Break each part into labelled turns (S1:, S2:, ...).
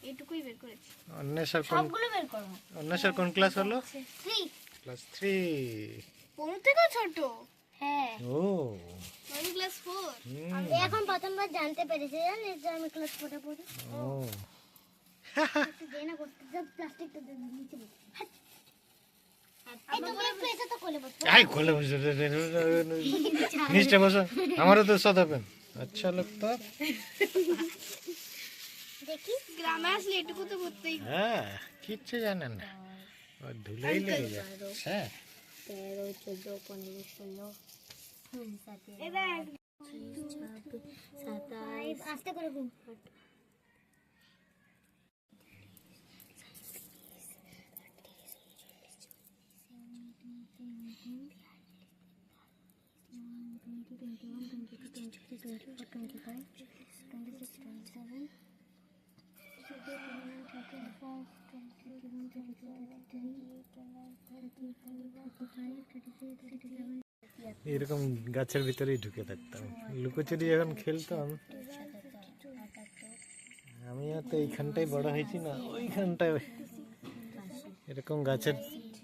S1: এইটুকুই বের করেছি।
S2: অন্বেষার
S1: সবগুলো বের করো।
S2: অন্বেষার কোন ক্লাস হলো?
S1: 3।
S2: ক্লাস 3।
S1: পনেরো থেকেও ছোট। হ্যাঁ।
S2: ও
S1: আমি ক্লাস 4।
S2: হুম।
S1: এখন প্রথমবার জানতে পেরেছি জানিস যে আমি ক্লাস 4 পড়ি।
S2: ও
S1: দে না করতে যা, প্লাস্টিকটা দে নিচে বস। এই তুমি একটু এটা তো কোলে বসো।
S2: আই কোলে বসে নিচে বসো, আমারও তো সদাবেন আচ্ছা लगता।
S1: দেখি গ্রামে আসলে এটুকু তো করতেই।
S2: হ্যাঁ কিচ্ছু জানেন না, আর ধুলাই লেগে যাচ্ছে।
S1: 13, 14, 15, 16, 17, 27, আস্তে করে ঘুম।
S2: এরকম গাছের ভিতরেই ঢুকে থাকতাম, লুকোচুরি যখন খেলতাম। আমিও তো এইখানটাই বড় হয়েছি না, ওইখানটায় এরকম গাছের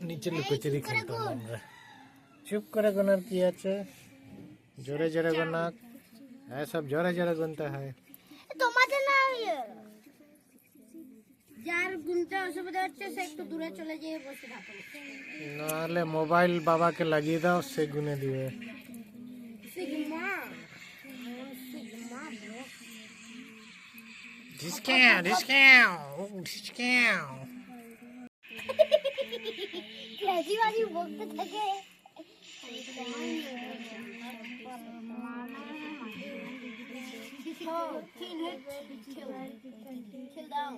S2: নিচে লুকোচুরি খেলতাম আমরা। চুপ করে গোনার কি আছে, জোরে জোরে গোনা, হ্যাঁ সব জোরে জোরে গুনতে হয়।
S1: তোমাদের না যার গুনতে অসুবিধা হচ্ছে সে একটু দূরে চলে যেয়ে বসে থাকো।
S2: নাহলে মোবাইল বাবাকে লাগিয়ে দাও, সে গুনে দিবে।
S1: Sigma
S2: discount discount discount.
S1: রাজি বাজি বলতে থাকে। Chill down.